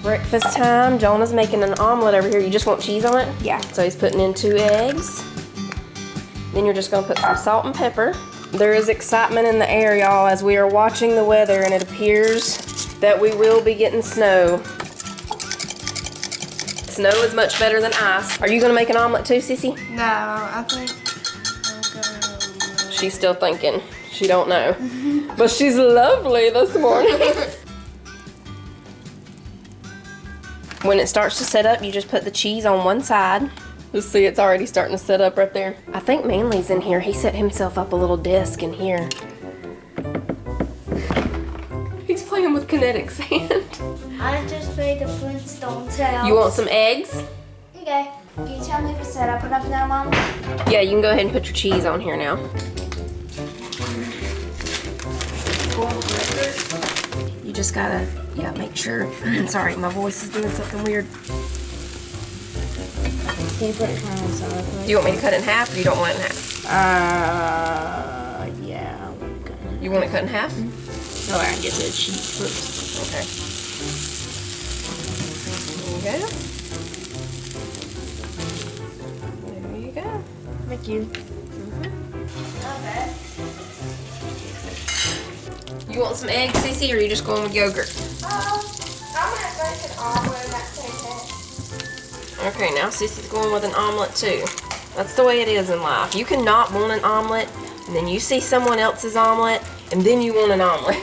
Breakfast time. Jonah's making an omelet over here. You just want cheese on it? Yeah. So he's putting in 2 eggs. Then you're just gonna put some salt and pepper. There is excitement in the air, y'all, as we are watching the weather, and it appears that we will be getting snow. Snow is much better than ice. Are you gonna make an omelet too, Sissy? No, I think I'm gonna... She's still thinking. She don't know. But she's lovely this morning. When it starts to set up, you just put the cheese on one side. You'll see it's already starting to set up right there. I think Manly's in here. He set himself up a little desk in here. He's playing with kinetic sand. I just made the Flintstones house. You want some eggs? Okay. Can you tell me if it's set up enough now, Mama? Yeah, you can go ahead and put your cheese on here now. You just gotta, make sure. Sorry, my voice is doing something weird. Can you put it on the side? Do you want me to cut it in half, or you don't want it in half? Yeah, I want to cut it. You want it cut in half? So I can get to the cheese first. Okay. There you go. There you go. Thank you. Okay. You want some eggs, Cece, or are you just going with yogurt? I'm gonna make an omelet in that same thing. Okay, now Cece's going with an omelet too. That's the way it is in life. You cannot want an omelet, and then you see someone else's omelet, and then you want an omelet.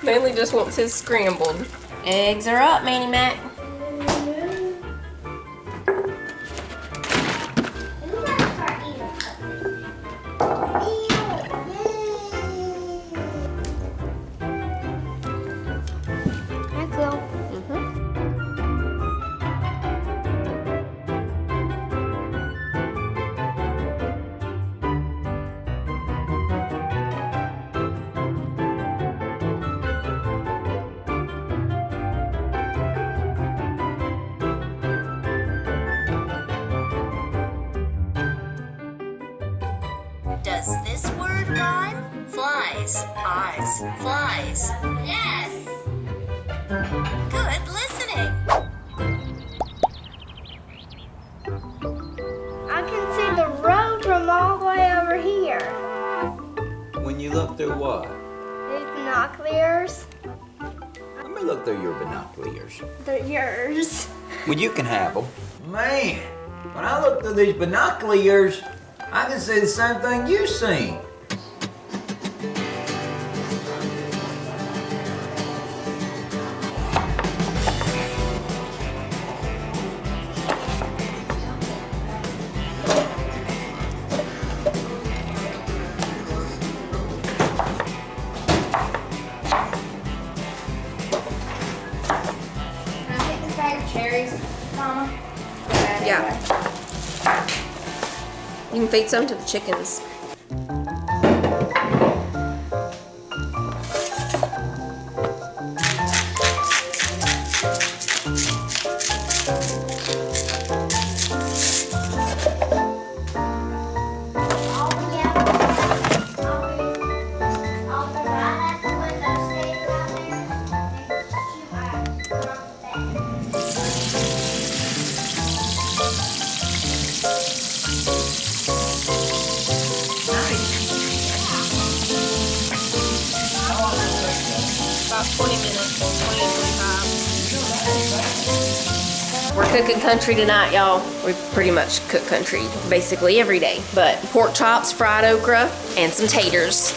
Manly just wants his scrambled. Eggs are up, Manny Mac. Does this word rhyme? Flies, eyes, flies. Yes. Good listening. I can see the road from all the way over here. When you look through what? These binoculars, Let me look through your binoculars. they're yours. Well, you can have them. Man, when I look through these binoculars, I can see the same thing you seen. Can I take this bag of cherries, Mama? Yeah. You can feed some to the chickens. About 20 minutes, 20 to 25. We're cooking country tonight, y'all. We pretty much cook country basically every day. But pork chops, fried okra, and some taters.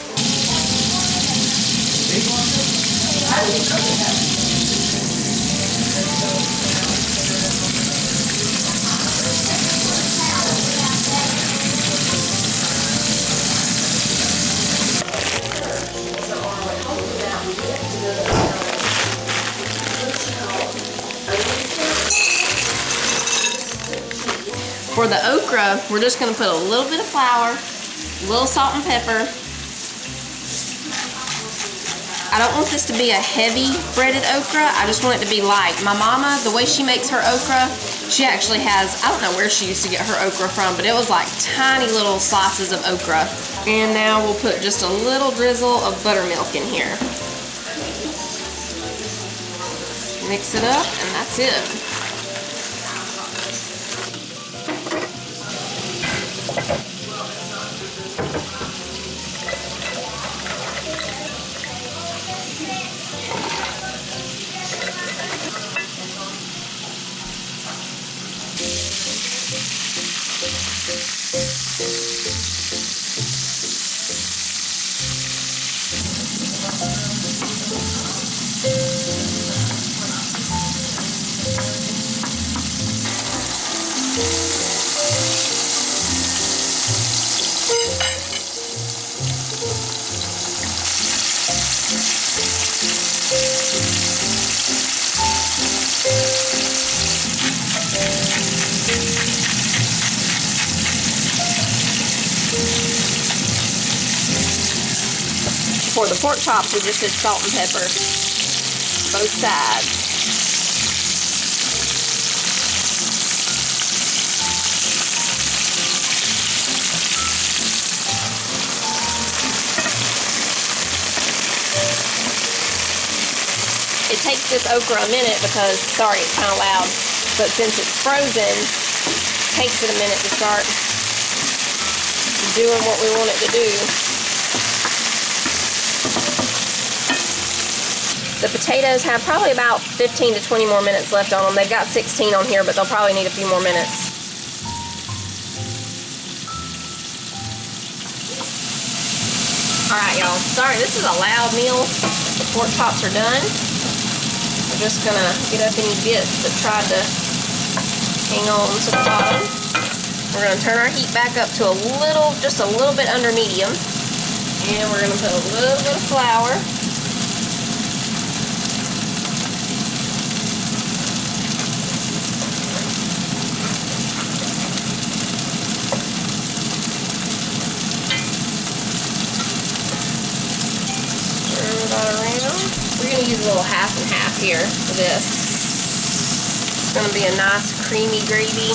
For the okra, we're just gonna put a little bit of flour, a little salt and pepper. I don't want this to be a heavy breaded okra, I just want it to be light. My mama, the way she makes her okra, she actually has, I don't know where she used to get her okra from, but it was like tiny little slices of okra. And now we'll put just a little drizzle of buttermilk in here. Mix it up, and that's it. For the pork chops, we just did salt and pepper, both sides. It takes this okra a minute because, sorry, it's kind of loud, but since it's frozen, it takes it a minute to start doing what we want it to do. The potatoes have probably about 15 to 20 more minutes left on them. They've got 16 on here, but they'll probably need a few more minutes. Alright, y'all. Sorry, this is a loud meal. The pork chops are done. We're just gonna get up any bits that tried to hang on to the bottom. We're gonna turn our heat back up to just a little bit under medium. And we're gonna put a little bit of flour. We're going to use a little half and half here for this. It's going to be a nice creamy gravy.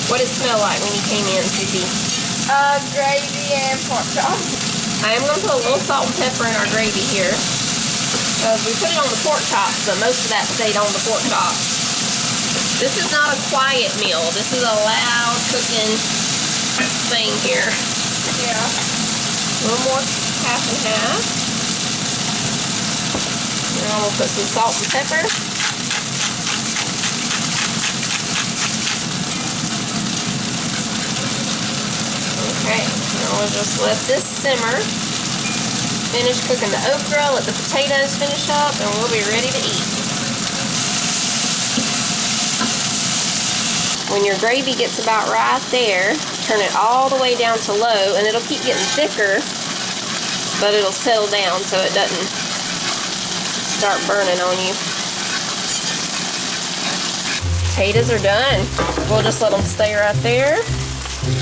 What did it smell like when you came in, Susie? Gravy and pork chop. I am going to put a little salt and pepper in our gravy here. We put it on the pork chops, but most of that stayed on the pork chops. This is not a quiet meal. This is a loud cooking thing here. Yeah. A little more half and half. Now we'll put some salt and pepper. Okay, now we'll just let this simmer. Finish cooking the okra, let the potatoes finish up, and we'll be ready to eat. When your gravy gets about right there, turn it all the way down to low, and it'll keep getting thicker, but it'll settle down so it doesn't start burning on you. Potatoes are done. We'll just let them stay right there.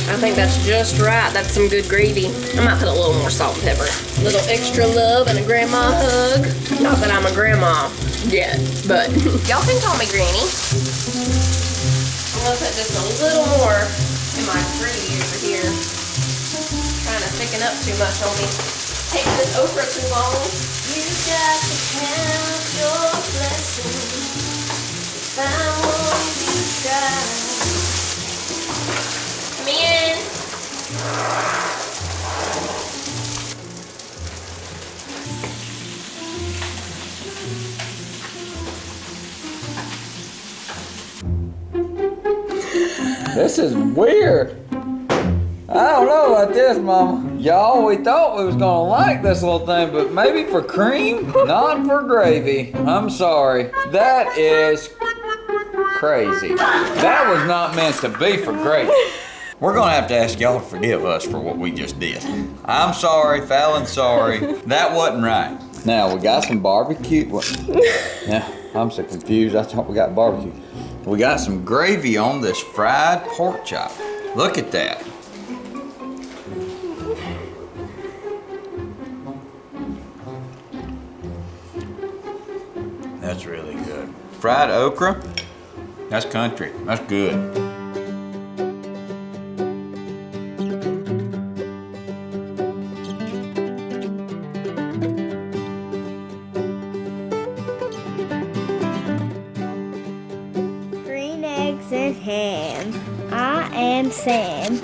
I think that's just right. That's some good gravy. I might put a little more salt and pepper. A little extra love and a grandma hug. Not that I'm a grandma yet, but y'all can call me Granny. I'm gonna put just a little more in my gravy over here. Trying to thicken up too much on me. Taking this okra too long. You got to count your blessings. If I want you to try. Come in. This is weird. I don't know about this, Mama. Y'all, we thought we was gonna like this little thing, but maybe for cream, not for gravy. I'm sorry. That is crazy. That was not meant to be for gravy. We're gonna have to ask y'all to forgive us for what we just did. I'm sorry, Fallon's sorry. That wasn't right. Now, we got some barbecue. Now, I'm so confused. I thought we got barbecue. We got some gravy on this fried pork chop. Look at that. That's really good. Fried okra, that's country. That's good. am Sam.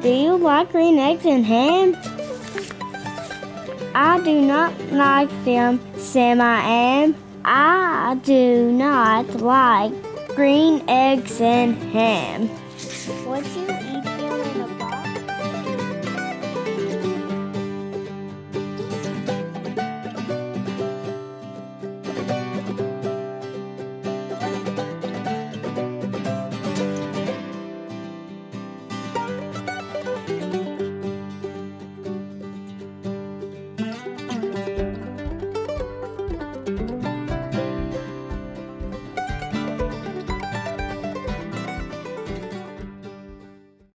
Do you like green eggs and ham? I do not like them, Sam, I am. I do not like green eggs and ham. Would you eat them in a